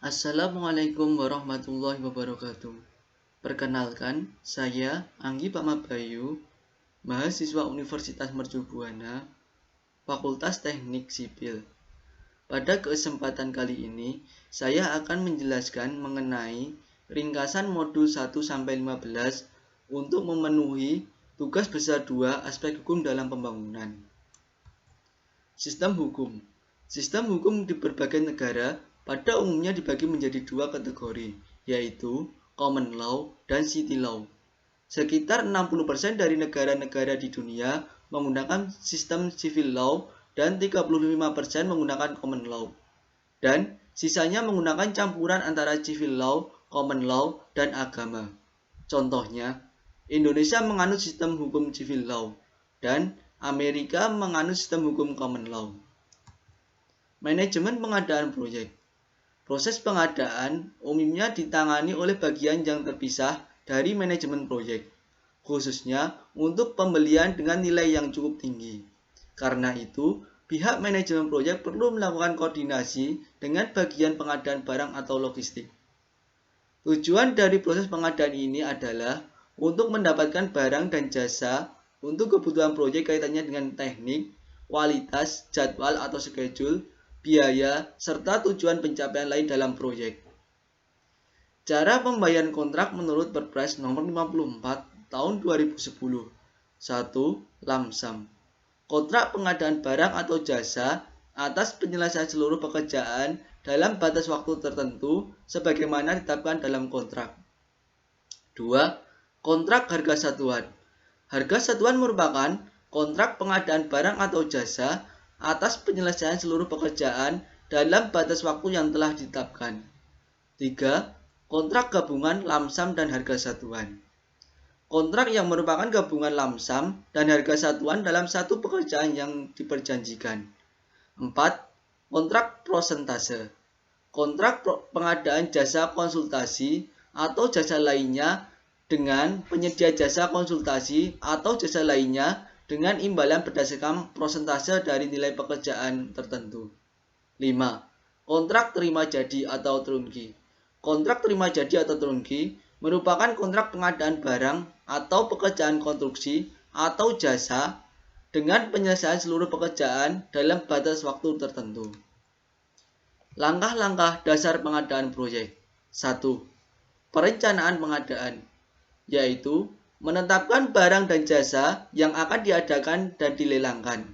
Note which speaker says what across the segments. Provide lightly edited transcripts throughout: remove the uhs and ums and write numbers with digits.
Speaker 1: Assalamualaikum warahmatullahi wabarakatuh. Perkenalkan, saya Anggi Pamabayu, mahasiswa Universitas Mercu Buana, Fakultas Teknik Sipil. Pada kesempatan kali ini, saya akan menjelaskan mengenai ringkasan modul 1-15 untuk memenuhi tugas besar 2 aspek hukum dalam pembangunan. Sistem hukum. Sistem hukum di berbagai negara pada umumnya dibagi menjadi dua kategori, yaitu common law dan city law. Sekitar 60% dari negara-negara di dunia menggunakan sistem civil law dan 35% menggunakan common law. Dan sisanya menggunakan campuran antara civil law, common law, dan agama. Contohnya, Indonesia menganut sistem hukum civil law dan Amerika menganut sistem hukum common law. Manajemen pengadaan proyek. Proses pengadaan umumnya ditangani oleh bagian yang terpisah dari manajemen proyek, khususnya untuk pembelian dengan nilai yang cukup tinggi. Karena itu, pihak manajemen proyek perlu melakukan koordinasi dengan bagian pengadaan barang atau logistik. Tujuan dari proses pengadaan ini adalah untuk mendapatkan barang dan jasa untuk kebutuhan proyek kaitannya dengan teknik, kualitas, jadwal atau schedule, biaya, serta tujuan pencapaian lain dalam proyek. Cara pembayaran kontrak menurut Perpres nomor 54 tahun 2010. 1. Lamsam. Kontrak pengadaan barang atau jasa atas penyelesaian seluruh pekerjaan dalam batas waktu tertentu sebagaimana ditetapkan dalam kontrak. 2. Kontrak harga satuan. Harga satuan merupakan kontrak pengadaan barang atau jasa atas penyelesaian seluruh pekerjaan dalam batas waktu yang telah ditetapkan. 3. Kontrak gabungan lamsam dan harga satuan. Kontrak yang merupakan gabungan lamsam dan harga satuan dalam satu pekerjaan yang diperjanjikan. 4. Kontrak prosentase. Kontrak pengadaan jasa konsultasi atau jasa lainnya dengan penyedia jasa konsultasi atau jasa lainnya dengan imbalan berdasarkan prosentase dari nilai pekerjaan tertentu. 5. Kontrak terima jadi atau turnkey. Kontrak terima jadi atau turnkey merupakan kontrak pengadaan barang atau pekerjaan konstruksi atau jasa dengan penyelesaian seluruh pekerjaan dalam batas waktu tertentu. Langkah-langkah dasar pengadaan proyek. 1. Perencanaan pengadaan, yaitu menetapkan barang dan jasa yang akan diadakan dan dilelangkan.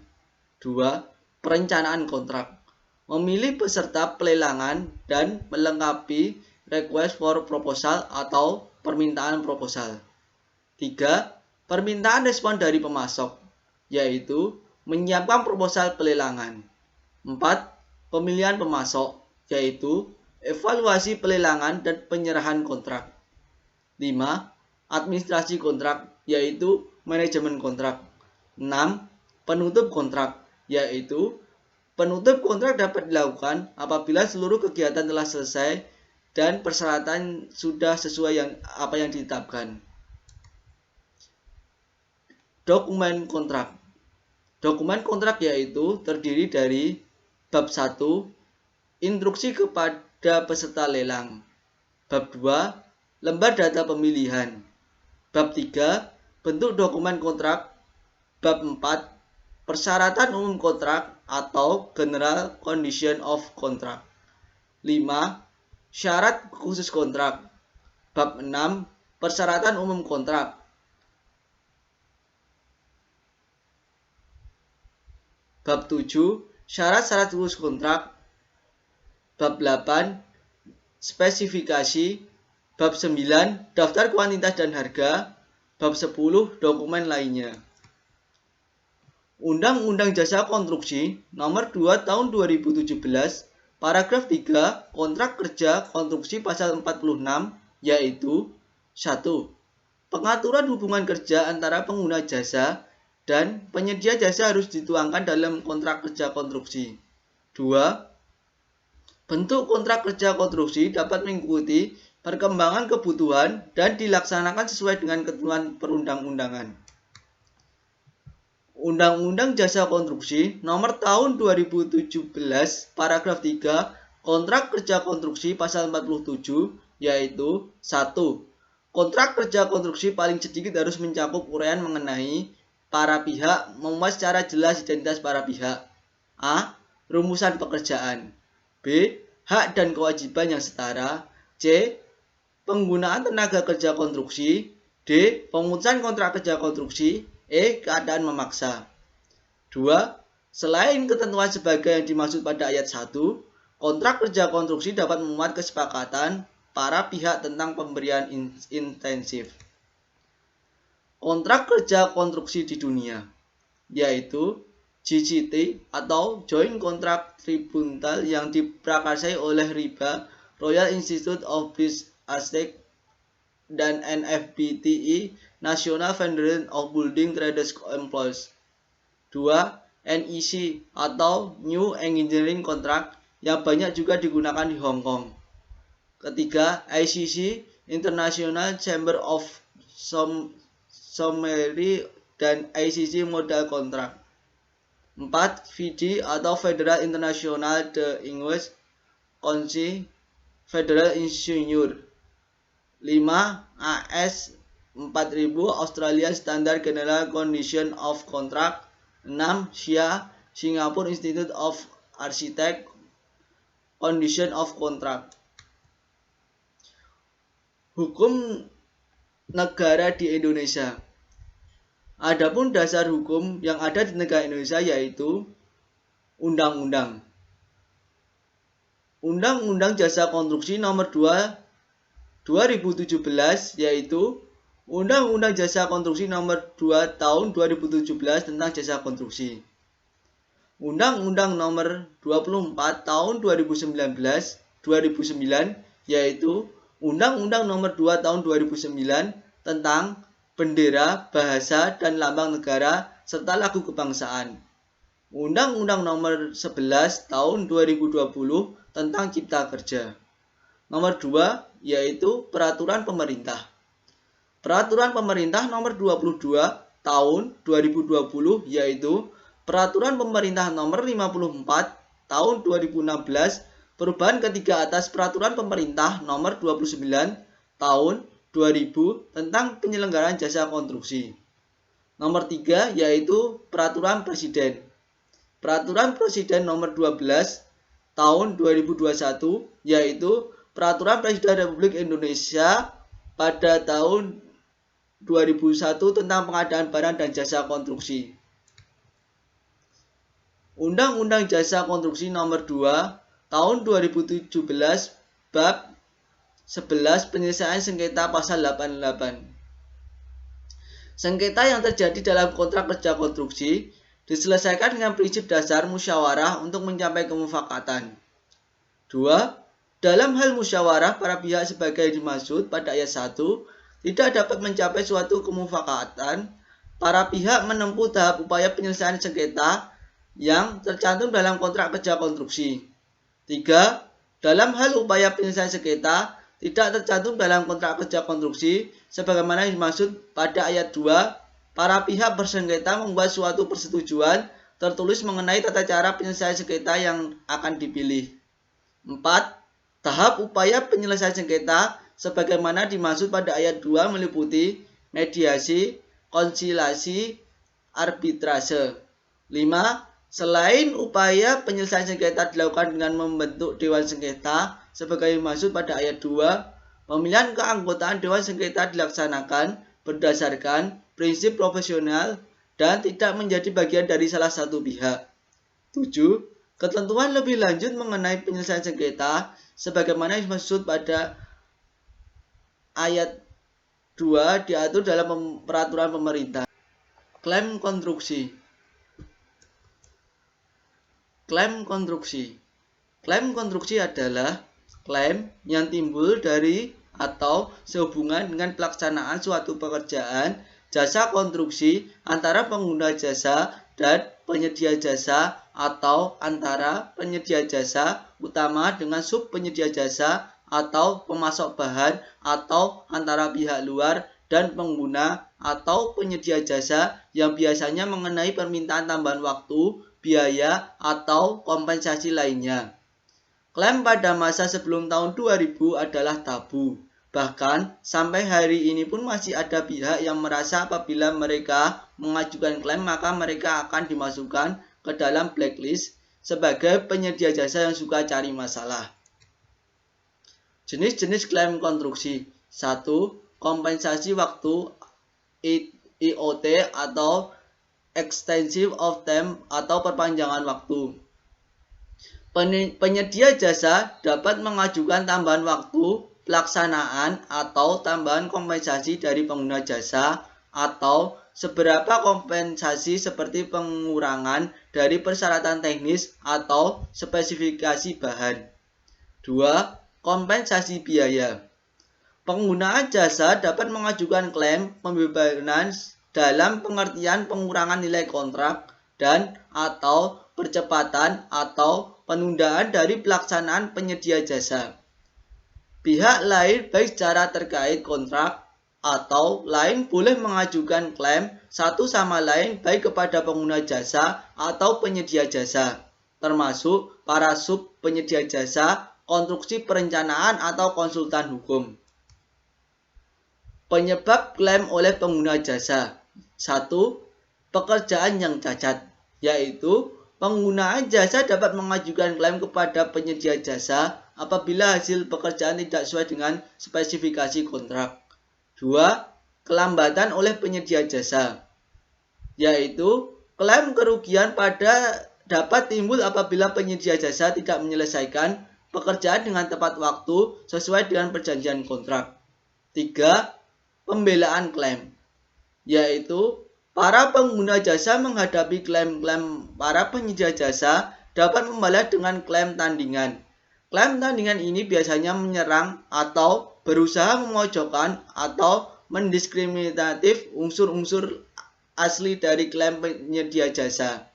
Speaker 1: 2. Perencanaan kontrak, memilih peserta pelelangan dan melengkapi request for proposal atau permintaan proposal. 3. Permintaan respon dari pemasok, yaitu menyiapkan proposal pelelangan. 4. Pemilihan pemasok, yaitu evaluasi pelelangan dan penyerahan kontrak. 5. Administrasi kontrak, yaitu manajemen kontrak. 6. Penutup kontrak, yaitu penutup kontrak dapat dilakukan apabila seluruh kegiatan telah selesai dan persyaratan sudah sesuai apa yang ditetapkan. Dokumen kontrak. Dokumen kontrak yaitu terdiri dari bab 1, instruksi kepada peserta lelang. Bab 2, lembar data pemilihan. Bab 3, bentuk dokumen kontrak. Bab 4, persyaratan umum kontrak atau General Condition of Contract. 5. Syarat khusus kontrak. Bab 6, persyaratan umum kontrak. Bab 7, syarat-syarat khusus kontrak. Bab 8, spesifikasi. Bab 9, daftar kuantitas dan harga. Bab 10, dokumen lainnya. Undang-Undang Jasa Konstruksi Nomor 2 Tahun 2017, paragraf 3, kontrak kerja konstruksi pasal 46, yaitu 1. Pengaturan hubungan kerja antara pengguna jasa dan penyedia jasa harus dituangkan dalam kontrak kerja konstruksi. 2. Bentuk kontrak kerja konstruksi dapat mengikuti perkembangan kebutuhan dan dilaksanakan sesuai dengan ketentuan perundang-undangan. Undang-Undang Jasa Konstruksi Nomor Tahun 2017, paragraf 3, Kontrak kerja konstruksi pasal 47 yaitu 1. Kontrak kerja konstruksi paling sedikit harus mencakup uraian mengenai para pihak, memuat secara jelas identitas para pihak. A. Rumusan pekerjaan. B. Hak dan kewajiban yang setara. C. Penggunaan tenaga kerja konstruksi. D. Pemutusan kontrak kerja konstruksi. E. Keadaan memaksa. 2. Selain ketentuan sebagai yang dimaksud pada ayat 1, kontrak kerja konstruksi dapat memuat kesepakatan para pihak tentang pemberian intensif. Kontrak kerja konstruksi di dunia, yaitu JCT atau Joint Contract Tribunal yang diprakarsai oleh RIBA, Royal Institute of British Architects, dan NFBTI, National Federation of Building Trades Employees. 2. NEC atau New Engineering Contract yang banyak juga digunakan di Hong Kong. Ketiga, ICC, International Chamber of Commerce, dan ICC Modal Contract. 4. FIDI atau Federal International de English Council Federal Ingenieur. 5. AS 4000 Australian Standard General Condition of Contract. 6. SIA Singapore Institute of Architects Condition of Contract. Hukum negara di Indonesia. Adapun dasar hukum yang ada di negara Indonesia yaitu Undang-Undang. Undang-Undang Jasa Konstruksi Nomor 2 2017 yaitu Undang-Undang Jasa Konstruksi Nomor 2 Tahun 2017 tentang Jasa Konstruksi. Undang-Undang Nomor 24 Tahun 2009 yaitu Undang-Undang Nomor 2 Tahun 2009 tentang bendera, bahasa, dan lambang negara, serta lagu kebangsaan. Undang-Undang Nomor 11 Tahun 2020 tentang Cipta Kerja. Nomor 2 yaitu Peraturan Pemerintah. Peraturan Pemerintah Nomor 22 Tahun 2020 yaitu Peraturan Pemerintah Nomor 54 Tahun 2016 perubahan ketiga atas Peraturan Pemerintah Nomor 29 Tahun 2000 tentang penyelenggaraan jasa konstruksi. Nomor 3 yaitu Peraturan Presiden. Peraturan Presiden Nomor 12 Tahun 2021 yaitu Peraturan Presiden Republik Indonesia pada tahun 2001 tentang pengadaan barang dan jasa konstruksi. Undang-Undang Jasa Konstruksi Nomor 2 Tahun 2017 Bab 11 Penyelesaian sengketa pasal 88. Sengketa yang terjadi dalam kontrak kerja konstruksi diselesaikan dengan prinsip dasar musyawarah untuk mencapai kemufakatan. 2. Dalam hal musyawarah, para pihak sebagai dimaksud pada ayat 1 tidak dapat mencapai suatu kemufakatan. Para pihak menempuh tahap upaya penyelesaian sengketa yang tercantum dalam kontrak kerja konstruksi. 3. Dalam hal upaya penyelesaian sengketa tidak tercantum dalam kontrak kerja konstruksi sebagaimana dimaksud pada ayat 2, para pihak bersengketa membuat suatu persetujuan tertulis mengenai tata cara penyelesaian sengketa yang akan dipilih. 4. Tahap upaya penyelesaian sengketa sebagaimana dimaksud pada ayat 2 meliputi mediasi, konsiliasi, arbitrase. 5. Selain upaya penyelesaian sengketa dilakukan dengan membentuk Dewan Sengketa sebagai dimaksud pada ayat 2, pemilihan keanggotaan Dewan Sengketa dilaksanakan berdasarkan prinsip profesional dan tidak menjadi bagian dari salah satu pihak. 7. Ketentuan lebih lanjut mengenai penyelesaian sengketa sebagaimana dimaksud pada ayat 2 diatur dalam peraturan pemerintah. Klaim konstruksi. Klaim konstruksi. Klaim konstruksi adalah klaim yang timbul dari atau sehubungan dengan pelaksanaan suatu pekerjaan jasa konstruksi antara pengguna jasa dan penyedia jasa atau antara penyedia jasa utama dengan sub penyedia jasa atau pemasok bahan atau antara pihak luar dan pengguna atau penyedia jasa yang biasanya mengenai permintaan tambahan waktu, biaya, atau kompensasi lainnya. Klaim pada masa sebelum tahun 2000 adalah tabu. Bahkan sampai hari ini pun masih ada pihak yang merasa apabila mereka mengajukan klaim maka mereka akan dimasukkan ke dalam blacklist sebagai penyedia jasa yang suka cari masalah. Jenis-jenis klaim konstruksi. 1. Kompensasi waktu IOT atau Extensive of Time atau perpanjangan waktu. Penyedia jasa dapat mengajukan tambahan waktu pelaksanaan atau tambahan kompensasi dari pengguna jasa atau seberapa kompensasi seperti pengurangan dari persyaratan teknis atau spesifikasi bahan. 2. Kompensasi biaya. Penggunaan jasa dapat mengajukan klaim pembebanan dalam pengertian pengurangan nilai kontrak dan atau percepatan atau penundaan dari pelaksanaan penyedia jasa. Pihak lain baik secara terkait kontrak atau lain boleh mengajukan klaim satu sama lain baik kepada pengguna jasa atau penyedia jasa, termasuk para sub penyedia jasa, konstruksi perencanaan atau konsultan hukum. Penyebab klaim oleh pengguna jasa. 1. Pekerjaan yang cacat, yaitu penggunaan jasa dapat mengajukan klaim kepada penyedia jasa apabila hasil pekerjaan tidak sesuai dengan spesifikasi kontrak. 2. Kelambatan oleh penyedia jasa, yaitu klaim kerugian dapat timbul apabila penyedia jasa tidak menyelesaikan pekerjaan dengan tepat waktu sesuai dengan perjanjian kontrak. 3. Pembelaan klaim, yaitu para pengguna jasa menghadapi klaim-klaim para penyedia jasa dapat membalas dengan klaim tandingan. Klaim tandingan ini biasanya menyerang atau berusaha memojokkan atau mendiskriminatif unsur-unsur asli dari klaim penyedia jasa.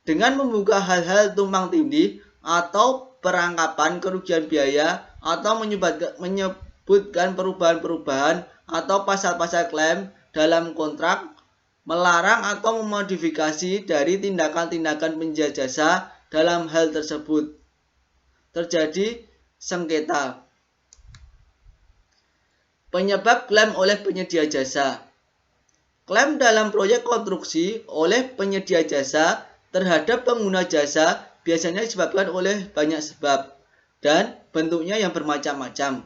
Speaker 1: Dengan membuka hal-hal tumpang tindih atau perangkapan kerugian biaya atau menyebutkan perubahan-perubahan atau pasal-pasal klaim dalam kontrak, melarang atau memodifikasi dari tindakan-tindakan penyedia jasa dalam hal tersebut. Terjadi sengketa. Penyebab klaim oleh penyedia jasa. Klaim dalam proyek konstruksi oleh penyedia jasa terhadap pengguna jasa biasanya disebabkan oleh banyak sebab dan bentuknya yang bermacam-macam.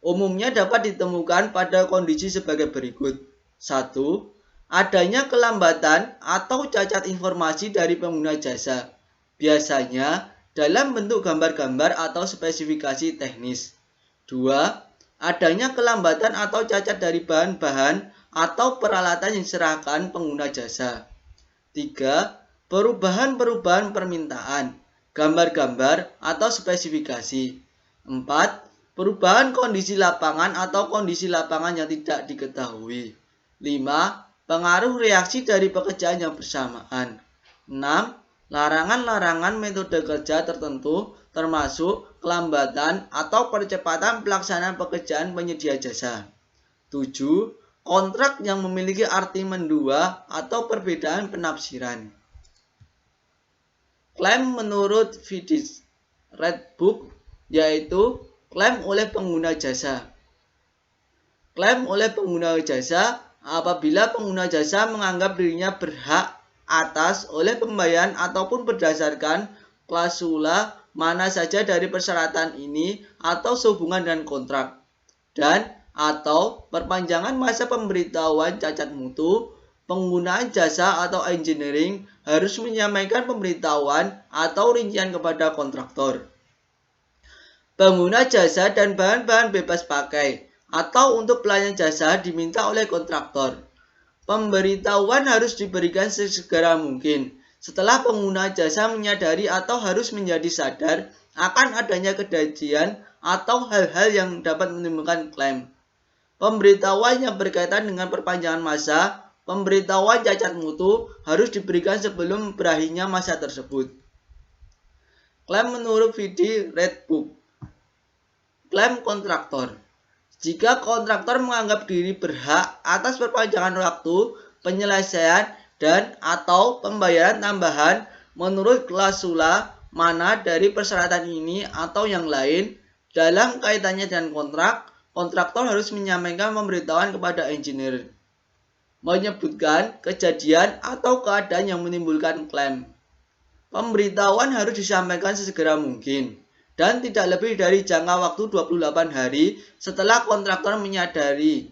Speaker 1: Umumnya dapat ditemukan pada kondisi sebagai berikut. 1. Adanya kelambatan atau cacat informasi dari pengguna jasa, biasanya dalam bentuk gambar-gambar atau spesifikasi teknis. 2. Adanya kelambatan atau cacat dari bahan-bahan atau peralatan yang diserahkan pengguna jasa. 3. Perubahan-perubahan permintaan, gambar-gambar atau spesifikasi. 4. Perubahan kondisi lapangan atau kondisi lapangan yang tidak diketahui. 5. Pengaruh reaksi dari pekerjaan yang bersamaan. 6. Larangan-larangan metode kerja tertentu termasuk kelambatan atau percepatan pelaksanaan pekerjaan penyedia jasa. 7. Kontrak yang memiliki arti mendua atau perbedaan penafsiran. Klaim menurut FIDIS Red Book, yaitu klaim oleh pengguna jasa. Klaim oleh pengguna jasa apabila pengguna jasa menganggap dirinya berhak atas oleh pembayaran ataupun berdasarkan klausula mana saja dari persyaratan ini atau sehubungan dengan kontrak, dan atau perpanjangan masa pemberitahuan cacat mutu. Penggunaan jasa atau engineering harus menyampaikan pemberitahuan atau rincian kepada kontraktor. Pengguna jasa dan bahan-bahan bebas pakai atau untuk pelayanan jasa diminta oleh kontraktor. Pemberitahuan harus diberikan sesegera mungkin setelah pengguna jasa menyadari atau harus menjadi sadar akan adanya kejadian atau hal-hal yang dapat menimbulkan klaim. Pemberitahuan yang berkaitan dengan perpanjangan masa pemberitahuan cacat mutu harus diberikan sebelum berakhirnya masa tersebut. Klaim menurut FIDIS Red Book. Klaim kontraktor. Jika kontraktor menganggap diri berhak atas perpanjangan waktu, penyelesaian, dan atau pembayaran tambahan menurut klausula mana dari persyaratan ini atau yang lain dalam kaitannya dengan kontrak, kontraktor harus menyampaikan pemberitahuan kepada engineer, menyebutkan kejadian atau keadaan yang menimbulkan klaim. Pemberitahuan harus disampaikan sesegera mungkin dan tidak lebih dari jangka waktu 28 hari setelah kontraktor menyadari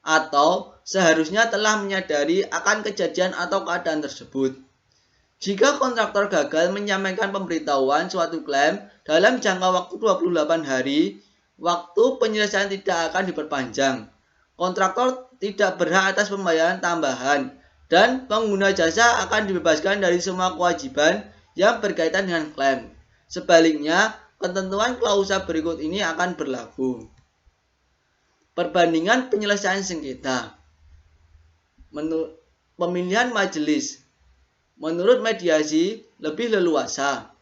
Speaker 1: atau seharusnya telah menyadari akan kejadian atau keadaan tersebut. Jika kontraktor gagal menyampaikan pemberitahuan suatu klaim dalam jangka waktu 28 hari, waktu penyelesaian tidak akan diperpanjang. Kontraktor tidak berhak atas pembayaran tambahan dan pengguna jasa akan dibebaskan dari semua kewajiban yang berkaitan dengan klaim. Sebaliknya, ketentuan klausa berikut ini akan berlaku. Perbandingan penyelesaian sengketa. Pemilihan majelis. Menurut mediasi, lebih leluasa.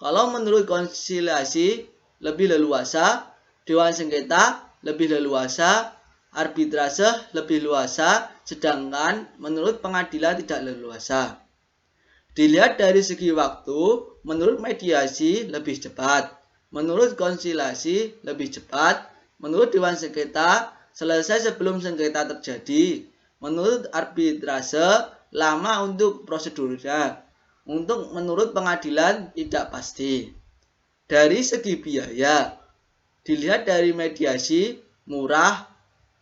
Speaker 1: Kalau menurut konsiliasi, lebih leluasa. Dewan sengketa, lebih leluasa. Arbitrase, lebih luasa. Sedangkan menurut pengadilan tidak leluasa. Dilihat dari segi waktu, menurut mediasi lebih cepat. Menurut konsiliasi lebih cepat. Menurut dewan sengketa, selesai sebelum sengketa terjadi. Menurut arbitrase, lama untuk prosedurnya. Menurut pengadilan tidak pasti. Dari segi biaya, dilihat dari mediasi murah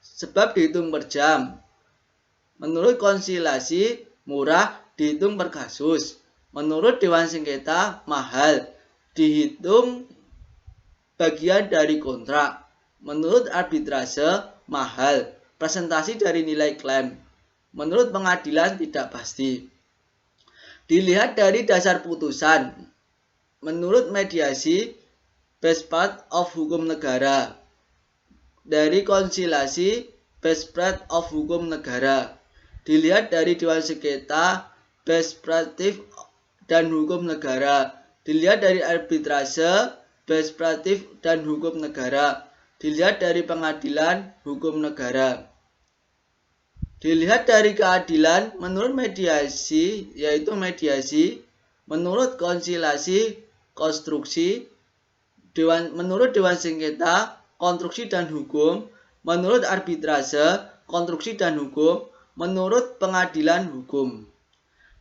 Speaker 1: sebab dihitung per jam. Menurut konsiliasi murah dihitung per kasus. Menurut dewan sengketa mahal dihitung bagian dari kontrak. Menurut arbitrase mahal presentasi dari nilai klaim. Menurut pengadilan tidak pasti. Dilihat dari dasar putusan. Menurut mediasi best part of hukum negara. Dari konsiliasi best part of hukum negara. Dilihat dari dewan sengketa best practice dan hukum negara. Dilihat dari arbitrase best practice dan hukum negara. Dilihat dari pengadilan hukum negara. Dilihat dari keadilan menurut mediasi yaitu mediasi, menurut konsiliasi konstruksi, menurut dewan sengketa konstruksi dan hukum, menurut arbitrase konstruksi dan hukum, menurut pengadilan hukum.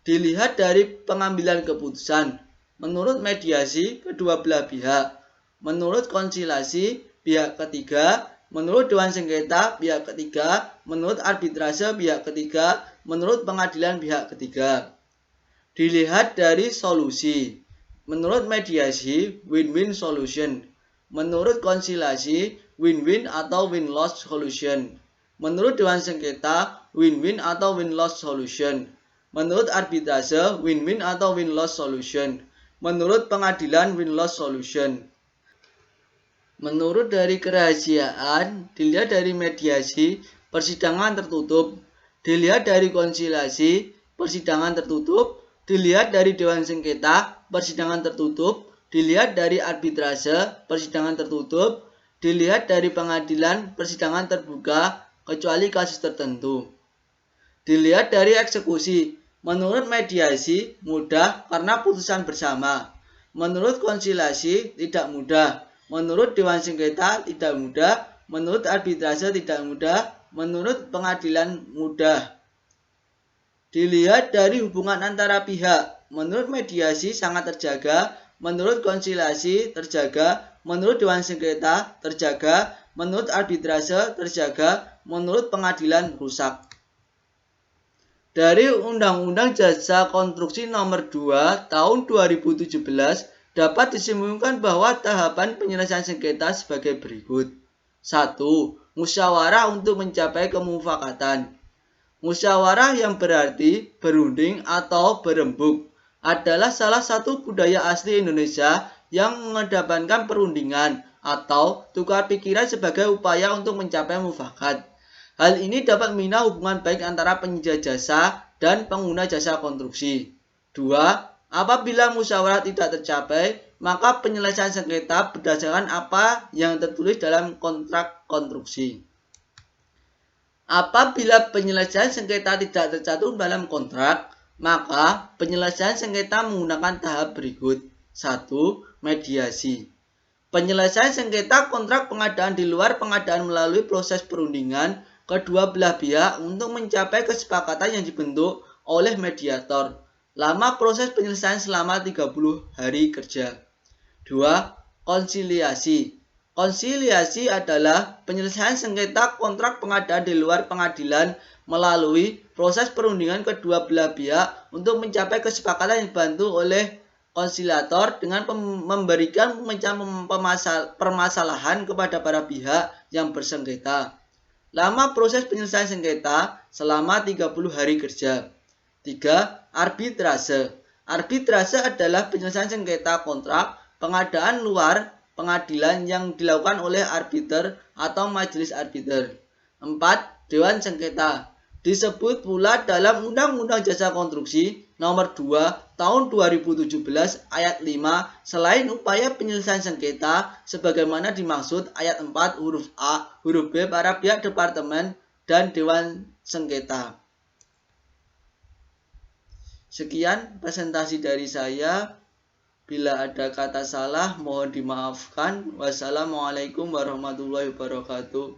Speaker 1: Dilihat dari pengambilan keputusan, menurut mediasi kedua belah pihak, menurut konsiliasi pihak ketiga, menurut dewan sengketa pihak ketiga, menurut arbitrase pihak ketiga, menurut pengadilan pihak ketiga. Dilihat dari solusi, menurut mediasi win-win solution, menurut konsiliasi win-win atau win-loss solution, menurut dewan sengketa win-win atau win-loss solution, menurut arbitrase win-win atau win-loss solution, menurut pengadilan win-loss solution. Menurut dari kerahasiaan, dilihat dari mediasi, persidangan tertutup. Dilihat dari konsiliasi, persidangan tertutup. Dilihat dari dewan sengketa, persidangan tertutup. Dilihat dari arbitrase, persidangan tertutup. Dilihat dari pengadilan, persidangan terbuka, kecuali kasus tertentu. Dilihat dari eksekusi, menurut mediasi mudah karena putusan bersama. Menurut konsiliasi tidak mudah. Menurut dewan sengketa tidak mudah, menurut arbitrase tidak mudah, menurut pengadilan mudah. Dilihat dari hubungan antara pihak, menurut mediasi sangat terjaga, menurut konsiliasi terjaga, menurut dewan sengketa terjaga, menurut arbitrase terjaga, menurut pengadilan rusak. Dari Undang-Undang Jasa Konstruksi Nomor 2 Tahun 2017 dapat disimpulkan bahwa tahapan penyelesaian sengketa sebagai berikut. 1. Musyawarah untuk mencapai kemufakatan. Musyawarah yang berarti berunding atau berembuk adalah salah satu budaya asli Indonesia yang mengedepankan perundingan atau tukar pikiran sebagai upaya untuk mencapai mufakat. Hal ini dapat membina hubungan baik antara penyedia jasa dan pengguna jasa konstruksi. 2. Apabila musyawarah tidak tercapai, maka penyelesaian sengketa berdasarkan apa yang tertulis dalam kontrak konstruksi. Apabila penyelesaian sengketa tidak tercantum dalam kontrak, maka penyelesaian sengketa menggunakan tahap berikut. 1. Mediasi. Penyelesaian sengketa kontrak pengadaan di luar pengadaan melalui proses perundingan kedua belah pihak untuk mencapai kesepakatan yang dibentuk oleh mediator. Lama proses penyelesaian selama 30 hari kerja. 2. Konsiliasi. Konsiliasi adalah penyelesaian sengketa kontrak pengadaan di luar pengadilan melalui proses perundingan kedua belah pihak untuk mencapai kesepakatan yang dibantu oleh konsiliator dengan memberikan pemecahan permasalahan kepada para pihak yang bersengketa. Lama proses penyelesaian sengketa selama 30 hari kerja. 3. Arbitrase. Arbitrase adalah penyelesaian sengketa kontrak pengadaan luar pengadilan yang dilakukan oleh arbiter atau majelis arbiter. 4. Dewan sengketa. Disebut pula dalam Undang-Undang Jasa Konstruksi Nomor 2 Tahun 2017 Ayat 5 selain upaya penyelesaian sengketa sebagaimana dimaksud ayat 4 huruf A, huruf B para pihak departemen dan dewan sengketa. Sekian presentasi dari saya. Bila ada kata salah mohon dimaafkan. Wassalamualaikum warahmatullahi wabarakatuh.